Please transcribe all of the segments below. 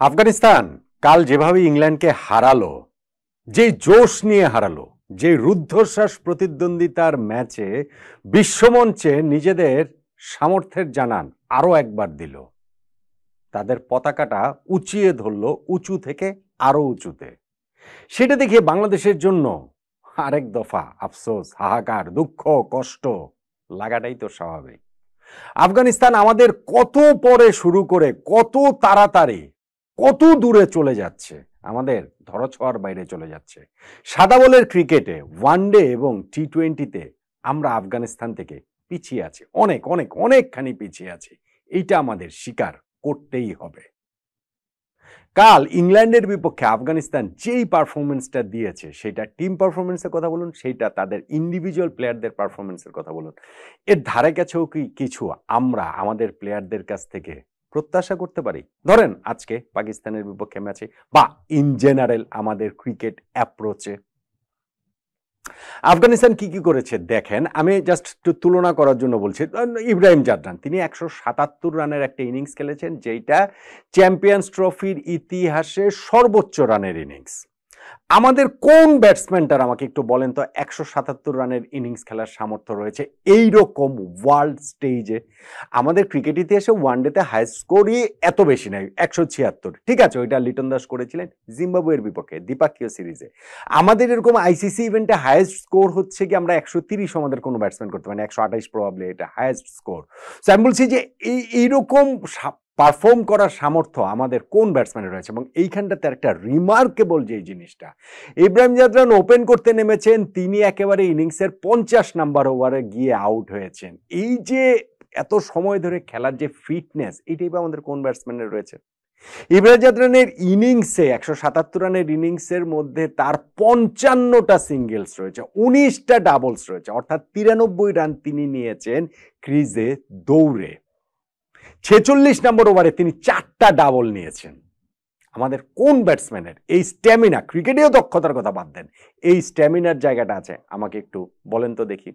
আফগানিস্তান কাল যেভাবে ইংল্যান্ডকে হারালো, যে জোশ নিয়ে হারালো, যে রুদ্ধশ্বাস প্রতিদ্বন্দ্বিতার ম্যাচে বিশ্বমঞ্চে নিজেদের সামর্থ্যের জানান আরো একবার দিল। তাদের পতাকাটা উঁচিয়ে ধরলো উঁচু থেকে আরো উঁচুতে। সেটা দেখে বাংলাদেশের জন্য আরেক দফা আফসোস, হাহাকার, দুঃখ, কষ্ট লাগাটাই তো স্বাভাবিক। আফগানিস্তান আমাদের কত পরে শুরু করে কত তাড়াতাড়ি কত দূরে চলে যাচ্ছে, আমাদের ধরাছোঁয়ার বাইরে চলে যাচ্ছে। সাদা বলের ক্রিকেটে ওয়ানডে এবং টি-20-তে আমরা আফগানিস্তান থেকে পিছিয়ে আছি, অনেক অনেক অনেকখানি পিছিয়ে আছি। এইটা আমাদের স্বীকার করতেই হবে। কাল ইংল্যান্ডের বিপক্ষে আফগানিস্তান যেই পারফরমেন্সটা দিয়েছে, সেটা টিম পারফরমেন্সের কথা বলুন, সেইটা তাদের ইন্ডিভিজুয়াল প্লেয়ারদের পারফরমেন্সের কথা বলুন, এর ধারে কাছেও কি কিছু আমরা আমাদের প্লেয়ারদের কাছ থেকে প্রত্যাশা করতে পারি? ধরেন আজকে পাকিস্তানের বিপক্ষে ম্যাচে বা ইন জেনারেল আমাদের ক্রিকেট অ্যাপ্রোচে আফগানিস্তান কি কি করেছে দেখেন। আমি জাস্ট একটু তুলনা করার জন্য বলছি। ইব্রাহিম জাদরান তিনি 177 রানের একটা ইনিংস খেলেছেন, যেটা চ্যাম্পিয়ন্স ট্রফির ইতিহাসে সর্বোচ্চ রানের ইনিংস। আমাদের কোন ব্যাটসম্যানটার আমাকে একটু বলেন তো 177 রানের ইনিংস খেলার সামর্থ্য রয়েছে এইরকম ওয়ার্ল্ড স্টেজে? আমাদের ক্রিকেট ইতিহাসে ওয়ানডেতে হাইস্ট স্কোরই এত বেশি নাই, 176। ঠিক আছে, ওইটা লিটন দাস করেছিলেন জিম্বাবুয়ের বিপক্ষে দ্বিপাক্ষীয় সিরিজে। আমাদের এরকম আইসিসি ইভেন্টে হাইয়েস্ট স্কোর হচ্ছে কি আমরা 130 আমাদের কোনো ব্যাটসম্যান করতে পারেন, 128 প্রবাবলি এটা হাইয়েস্ট স্কোর। সো আমি বলছি যে এইরকম পারফর্ম করার সামর্থ্য আমাদের কোন ব্যাটসম্যানের রয়েছে। এবং এইখানটাতে একটা রিমার্কেবল যে জিনিসটা, ইব্রাহিম জাদরান ওপেন করতে নেমেছেন, তিনি একেবারে ইনিংসের 50 নাম্বার ওভারে গিয়ে আউট হয়েছেন। এই যে এত সময় ধরে খেলার যে ফিটনেস, এটাই বা আমাদের কোন ব্যাটসম্যানের রয়েছে? ইব্রাহিম জাদরানের ইনিংসে 177 রানের ইনিংসের মধ্যে তার 55টা সিঙ্গেলস রয়েছে, 19টা ডাবলস রয়েছে, অর্থাৎ 93 রান তিনি নিয়েছেন ক্রিজে দৌড়ে। 46 নম্বর ওভারে তিনি 4টা ডাবল নিয়েছেন। আমাদের কোন ব্যাটসম্যানের এই স্ট্যামিনা, ক্রিকেটেও দক্ষতার কথা বাদ দেন, এই স্ট্যামিনার জায়গাটা আছে আমাকে একটু বলেন তো দেখি।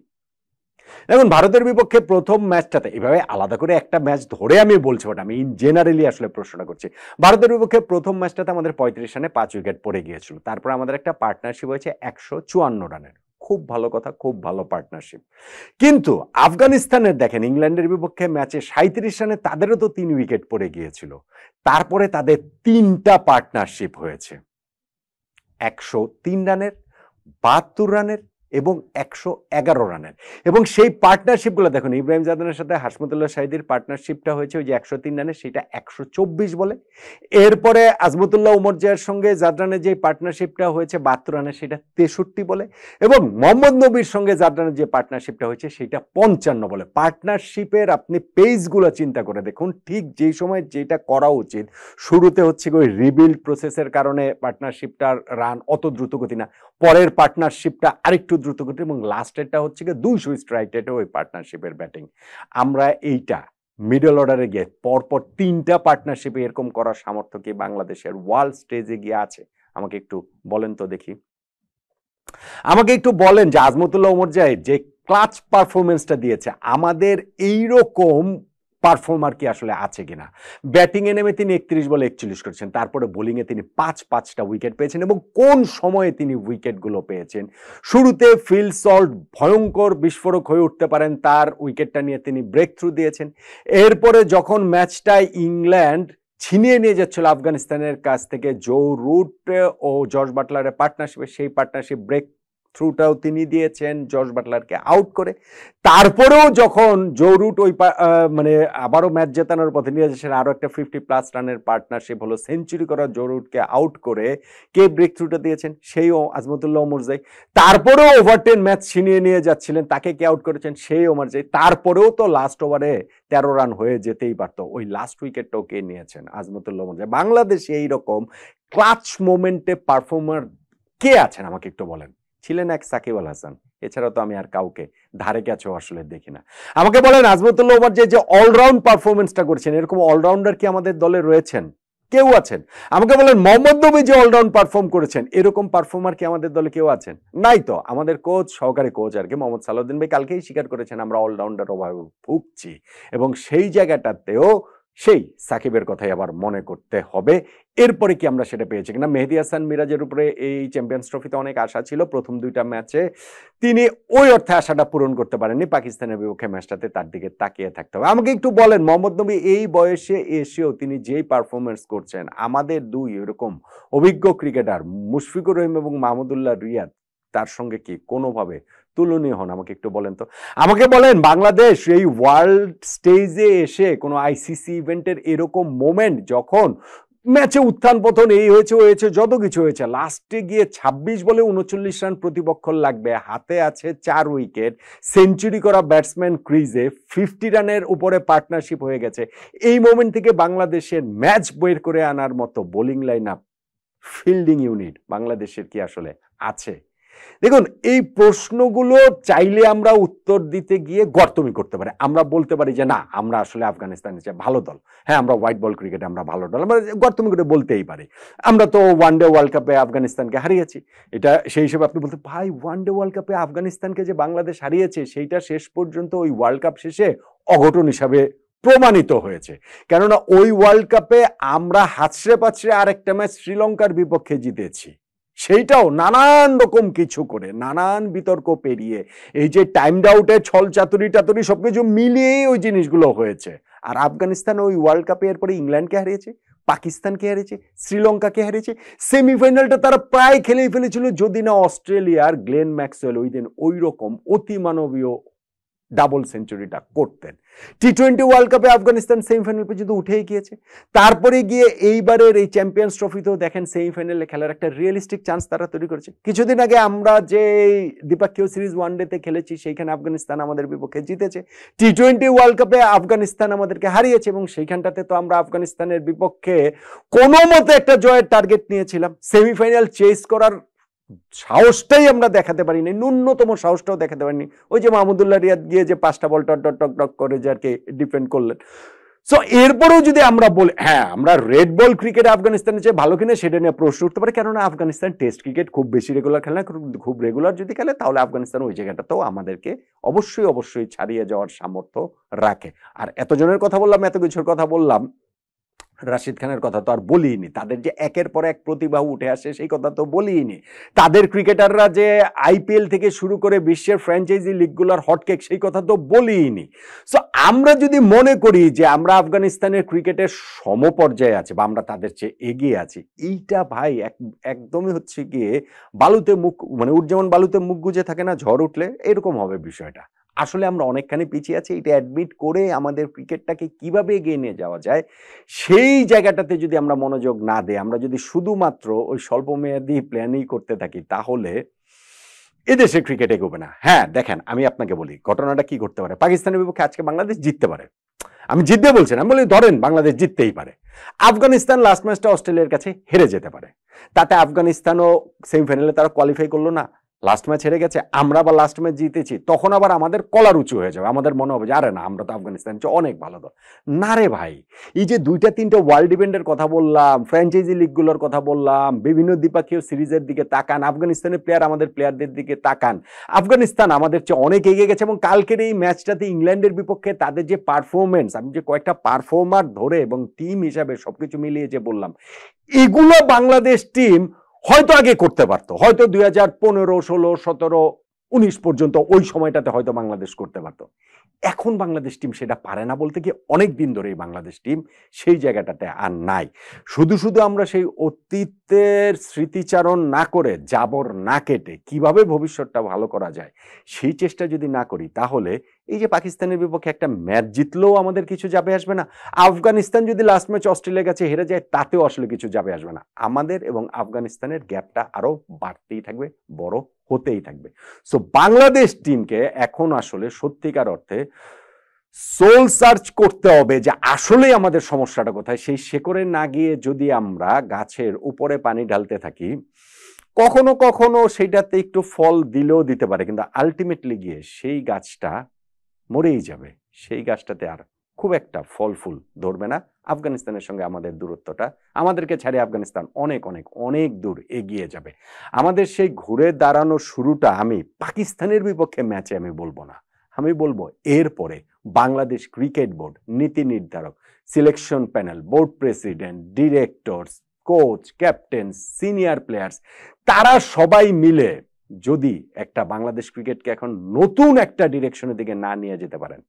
দেখুন ভারতের বিপক্ষে প্রথম ম্যাচটাতে, এভাবে আলাদা করে একটা ম্যাচ ধরে আমি বলছি, ওটা আমি ইন জেনারেলি আসলে প্রশ্নটা করছি। ভারতের বিপক্ষে প্রথম ম্যাচটাতে আমাদের 35 রানে 5 উইকেট পড়ে গিয়েছিল। তারপর আমাদের একটা পার্টনারশিপ হয়েছে 154 রানের, খুব ভালো কথা, খুব ভালো পার্টনারশিপ। কিন্তু আফগানিস্তানের দেখেন ইংল্যান্ডের বিপক্ষে ম্যাচে 37 রানে তাদেরও তো 3 উইকেট পড়ে গিয়েছিল। তারপরে তাদের 3টা পার্টনারশিপ হয়েছে, 103 রানের, 72 রানের এবং 111 রানের। এবং সেই পার্টনারশিপগুলো দেখুন, ইব্রাহিম জাদরানের সাথে হাসমতুল্লাহ শাহিদির পার্টনারশিপটা হয়েছে ওই যে 103 রানে, সেটা 124 বলে। এরপরে আজমতুল্লাহ উমরজয়ের সঙ্গে জাদরানের যে পার্টনারশিপটা হয়েছে 72 রানে, সেটা 63 বলে। এবং মোহাম্মদ নবীর সঙ্গে জাদরানের যে পার্টনারশিপটা হয়েছে সেটা 55 বলে। পার্টনারশিপের আপনি পেজগুলো চিন্তা করে দেখুন, ঠিক যেই সময় যেটা করা উচিত, শুরুতে হচ্ছে ওই রিবিল্ড প্রসেসের কারণে পার্টনারশিপটার রান অত দ্রুতগতি না, পরের পার্টনারশিপটা আরেকটু দ্রুতগতি, এবং লাস্টেরটা হচ্ছে গিয়ে 200 স্ট্রাইক রেটে ওই পার্টনারশিপের ব্যাটিং। আমরা এইটা মিডল অর্ডারে গিয়ে পরপর 3টা পার্টনারশিপে এরকম করার সামর্থ্য কি বাংলাদেশের ওয়ার্ল্ড স্টেজে গিয়ে আছে? আমাকে একটু বলেন তো দেখি। আমাকে একটু বলেন যে আজমতুল্লাহ উমরজয় যে ক্লাচ পারফরমেন্সটা দিয়েছে, আমাদের এইরকম পারফর্মার কি আসলে আছে কিনা? ব্যাটিং এ নেমে তিনি 31 বলে 41 করেছেন, তারপরে বোলিং এ তিনি 5টা উইকেট পেয়েছেন। এবং কোন সময়ে তিনি উইকেটগুলো পেয়েছেন? শুরুতে ফিল সল্ট ভয়ঙ্কর বিস্ফোরক হয়ে উঠতে পারেন, তার উইকেটটা নিয়ে তিনি ব্রেক থ্রু দিয়েছেন। এরপরে যখন ম্যাচটায় ইংল্যান্ড ছিনিয়ে নিয়ে যাচ্ছিল আফগানিস্তানের কাছ থেকে জো রুট ও জর্জ বাটলারের পার্টনারশিপে, সেই পার্টনারশিপ ব্রেক থ্রুটাও তিনি দিয়েছেন জর্জ বাটলারকে আউট করে। তারপরেও যখন জো রুট ওই মানে আবারও ম্যাচ জেতানোর পথে নিয়ে যাচ্ছেন, আরো একটা 50+ রানের পার্টনারশিপ হলো, সেঞ্চুরি করা জো রুটকে আউট করে কে ব্রেক থ্রুটা দিয়েছেন? সেইও আজমতুল্লাহ উমরজয়। তারপরেও ওভার 10 ম্যাচ ছিনিয়ে নিয়ে যাচ্ছিলেন, তাকে কে আউট করেছেন? সেই উমরজয়। তারপরেও তো লাস্ট ওভারে 13 রান হয়ে যেতেই পারত, ওই লাস্ট উইকেটটাও কে নিয়েছেন? আজমতুল্লাহ উমরজয়। বাংলাদেশে এইরকম ক্লাচ মোমেন্টে পারফর্মার কে আছেন আমাকে একটু বলেন। ছিলেন এক সাকিব আল হাসান, এছাড়াও তো আমি আর কাউকে ধারে কাছেও আসলে দেখি না। আমাকে বলেন আজমতুল্লাহ উমর যে অলরাউন্ড পারফরমেন্সটা করছেন, এরকম অলরাউন্ডার কি আমাদের দলে রয়েছেন? কেউ আছেন? আমাকে বলেন মোহাম্মদ নবী যে অলরাউন্ড পারফর্ম করেছেন, এরকম পারফর্মার কি আমাদের দলে কেউ আছেন? নাই তো। আমাদের কোচ, সহকারী কোচ আর কি মোহাম্মদ সালাউদ্দিন ভাই কালকেই স্বীকার করেছেন আমরা অলরাউন্ডার অভাবে ভুগছি, এবং সেই জায়গাটাতেও সেই সাকিবের কথাই আবার মনে করতে হবে। এরপরে কি আমরা সেটা পেয়েছি কিনা? মেহেদী হাসান মিরাজের উপরে এই চ্যাম্পিয়ন্স ট্রফিতে অনেক আশা ছিল। প্রথম ২ টা ম্যাচে তিনি ওই অর্থে আশাটা পূরণ করতে পারেননি। পাকিস্তানের বিপক্ষে ম্যাচটাতে তার দিকে তাকিয়ে থাকতে হবে। আমাকে একটু বলেন, মোহাম্মদ নবী এই বয়সে এসেও তিনি যেই পারফরম্যান্স করছেন, আমাদের ২ এরকম অভিজ্ঞ ক্রিকেটার মুশফিকুর রহিম এবং মাহমুদুল্লাহ রিয়াদ তার সঙ্গে কি কোনোভাবে তুলনীয় হন? আমাকে একটু বলেন তো। আমাকে বলেন, বাংলাদেশ এই ওয়ার্ল্ড স্টেজে এসে কোনো আইসিসি ইভেন্টের এরকম মোমেন্ট, যখন ম্যাচে উত্থান পতন এই হয়েছে হয়েছে যত কিছু হয়েছে, লাস্টে গিয়ে ২৬ বলে ৩৯ রান প্রতিপক্ষ লাগবে, হাতে আছে ৪ উইকেট, সেঞ্চুরি করা ব্যাটসম্যান ক্রিজে, ৫০ রানের উপরে পার্টনারশিপ হয়ে গেছে, এই মোমেন্ট থেকে বাংলাদেশের ম্যাচ বের করে আনার মতো bowling line up, fielding unit বাংলাদেশের কি আসলে আছে? দেখুন, এই প্রশ্নগুলো চাইলে আমরা উত্তর দিতে গিয়ে গর্তমি করতে পারি। আমরা বলতে পারি যে না, আমরা আসলে আফগানিস্তানের চেয়ে ভালো দল। হ্যাঁ, আমরা হোয়াইট বল ক্রিকেটে আমরা ভালো দল, আমরা গর্তমি করে বলতেই পারি। আমরা তো ওয়ানডে ওয়ার্ল্ড কাপে আফগানিস্তানকে হারিয়েছি। এটা সেই হিসেবে আপনি বলতে, ভাই ওয়ানডে ওয়ার্ল্ড কাপে আফগানিস্তানকে যে বাংলাদেশ হারিয়েছে সেইটা শেষ পর্যন্ত ওই ওয়ার্ল্ড কাপ শেষে অঘটন হিসাবে প্রমাণিত হয়েছে। কেননা ওই ওয়ার্ল্ড কাপে আমরা হাতড়ে পাছড়ে আরেকটা ম্যাচ শ্রীলঙ্কার বিপক্ষে জিতেছি, সেইটাও নানান রকম কিছু করে, নানান বিতর্ক পেরিয়ে, এই যে টাইম আউটে ছল চাতুরি টাতুরি সবকিছু মিলিয়ে ওই জিনিসগুলো হয়েছে। আর আফগানিস্তান ওই ওয়ার্ল্ড কাপে এরপরে ইংল্যান্ডকে হারিয়েছে, পাকিস্তানকে হারিয়েছে, শ্রীলঙ্কাকে হারিয়েছে। সেমিফাইনালটা তারা প্রায় খেলেই ফেলেছিল, যদি না অস্ট্রেলিয়ার গ্লেন ম্যাক্সওয়েল ওই দিন ওই রকম অতিমানবীয় ডাবল সেঞ্চুরিটা করতেন। টি-20 ওয়ার্ল্ড কাপে আফগানিস্তান সেমিফাইনাল পর্যন্ত উঠেই গিয়েছে। তারপরে গিয়ে এইবারের এই চ্যাম্পিয়ন্স ট্রফিতেও দেখেন সেমিফাইনালে খেলার একটা রিয়েলিস্টিক চান্স তারা তৈরি করেছে। কিছুদিন আগে আমরা যে দ্বিপাক্ষিক সিরিজ ওয়ানডেতে খেলেছি সেইখানে আফগানিস্তান আমাদের বিপক্ষে জিতেছে। টি-20 ওয়ার্ল্ড কাপে আফগানিস্তান আমাদেরকে হারিয়েছে এবং সেইখানটাতে তো আমরা আফগানিস্তানের বিপক্ষে কোনো মতে একটা জয়ের টার্গেট নিয়েছিলাম। সেমিফাইনাল চেস করার সাহসটাই আমরা দেখাতে পারিনি, ন্যূনতম সাহসটাও দেখাতে পারিনি। ওই যে মাহমুদুল্লাহ রিয়াদ গিয়ে যে 5টা বল টক টক টক টক করে যে আর কি ডিফেন্ড করলেন। সো এরপরেও যদি আমরা বলি হ্যাঁ আমরা রেড বল ক্রিকেট আফগানিস্তানের চেয়ে ভালো কিনা, সেটা নিয়ে প্রশ্ন উঠতে পারে। কেননা আফগানিস্তান টেস্ট ক্রিকেট খুব বেশি রেগুলার খেলে না, খুব রেগুলার যদি খেলে তাহলে আফগানিস্তান ওই জায়গাটাতেও আমাদেরকে অবশ্যই ছাড়িয়ে যাওয়ার সামর্থ্য রাখে। আর এতজনের কথা বললাম, এত কিছুর কথা বললাম, রাশিদ খানের কথা তো আর বলিনি। তাদের যে একের পর এক প্রতিভা উঠে আসে সেই কথা তো বলিনি। তাদের ক্রিকেটাররা যে আইপিএল থেকে শুরু করে বিশ্বের ফ্র্যাঞ্চাইজি লিগগুলোর হটকেক সেই কথা তো বলিনি। সো আমরা যদি মনে করি যে আমরা আফগানিস্তানের ক্রিকেটের সমপর্যায়ে আছি বা আমরা তাদের চেয়ে এগিয়ে আছি, এইটা ভাই একদমই হচ্ছে গিয়ে বালুতে মুখ, মানে যেমন বালুতে মুখ গুজে থাকে না ঝড় উঠলে, এরকম হবে বিষয়টা। আসলে আমরা অনেকখানি পিছিয়ে আছি, এটা অ্যাডমিট করে আমাদের ক্রিকেটটাকে কিভাবে এগিয়ে নিয়ে যাওয়া যায় সেই জায়গাটাতে যদি আমরা মনোযোগ না দিই, আমরা যদি শুধুমাত্র ওই স্বল্পমেয়াদী প্ল্যানই করতে থাকি, তাহলে এদেশে ক্রিকেট এগোবে না। হ্যাঁ দেখেন, আমি আপনাকে বলি ঘটনাটা কি ঘটতে পারে। পাকিস্তানের বিপক্ষে আজকে বাংলাদেশ জিততে পারে, আমি জিতবে বলছি না, আমি বলি ধরেন বাংলাদেশ জিততেই পারে। আফগানিস্তান লাস্ট ম্যাচটা অস্ট্রেলিয়ার কাছে হেরে যেতে পারে, তাতে আফগানিস্তানও সেমিফাইনালে তারা কোয়ালিফাই করলো না, লাস্ট ম্যাচ হেরে গেছে, আমরা আবার লাস্ট ম্যাচ জিতেছি, তখন আবার আমাদের কলার উঁচু হয়ে যাবে, আমাদের মনে হবে যে আরে না আমরা তো আফগানিস্তান অনেক ভালো দল। না রে ভাই, এই যে 2-3টে ওয়ার্ল্ড ইভেন্টের কথা বললাম, ফ্র্যাঞ্চাইজি লিগগুলোর কথা বললাম, বিভিন্ন দ্বিপাক্ষিক সিরিজের দিকে তাকান, আফগানিস্তানের প্লেয়ার আমাদের প্লেয়ারদের দিকে তাকান, আফগানিস্তান আমাদের চেয়ে অনেক এগিয়ে গেছে। এবং কালকের এই ম্যাচটাতে ইংল্যান্ডের বিপক্ষে তাদের যে পারফরমেন্স, আমি যে কয়েকটা পারফর্মার ধরে এবং টিম হিসাবে সবকিছু মিলিয়ে যে বললাম, এগুলো বাংলাদেশ টিম হয়তো আগে করতে পারতো, হয়তো 2015, 16, 17, 19 পর্যন্ত ওই সময়টাতে হয়তো বাংলাদেশ করতে পারতো। এখন বাংলাদেশ টিম সেটা পারে না, বলতে গিয়ে অনেক দিন ধরে বাংলাদেশ টিম সেই জায়গাটাতে আর নাই। শুধু আমরা সেই অতীতের স্মৃতিচারণ না করে, জাবর না কেটে কিভাবে ভবিষ্যৎটা ভালো করা যায় সেই চেষ্টা যদি না করি, তাহলে এই যে পাকিস্তানের বিপক্ষে একটা ম্যাচ জিতলেও আমাদের কিছু যাবে আসবে না, আফগানিস্তান যদি লাস্ট ম্যাচ অস্ট্রেলিয়ার কাছে হেরে যায় তাতেও আসলে কিছু যাবে আসবে না। আমাদের এবং আফগানিস্তানের গ্যাপটা আরো বাড়তেই থাকবে, বড় হতেই থাকবে। সো বাংলাদেশ টিমকে এখন আসলে সত্যিকার অর্থে সোল সার্চ করতে হবে যে আসলে আমাদের সমস্যাটা কোথায়। সেই শেকড়ে না গিয়ে যদি আমরা গাছের উপরে পানি ঢালতে থাকি, কখনো কখনো সেটাতে একটু ফল দিলেও দিতে পারে, কিন্তু আলটিমেটলি গিয়ে সেই গাছটা মরেই যাবে, সেই গাছটাতে আর খুব একটা ফল ফুল ধরবে না। আফগানিস্তানের সঙ্গে আমাদের দূরত্বটা, আমাদেরকে ছাড়ে আফগানিস্তান অনেক অনেক অনেক দূর এগিয়ে যাবে। আমাদের সেই ঘুরে দাঁড়ানোর শুরুটা আমি পাকিস্তানের বিপক্ষে ম্যাচে আমি বলবো না, আমি বলবো এরপরে বাংলাদেশ ক্রিকেট বোর্ড, নীতি নির্ধারক, selection panel, board president, directors, coach, captain, senior players, তারা সবাই মিলে যদি একটা বাংলাদেশ ক্রিকেটকে এখন নতুন একটা ডিরেকশনের দিকে না নিয়ে যেতে পারেন,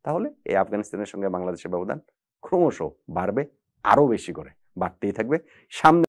তাহলে এই আফগানিস্তানের সঙ্গে বাংলাদেশের ব্যবধান ক্রমশ বাড়বে, আরো বেশি করে বাড়তেই থাকবে। সামনে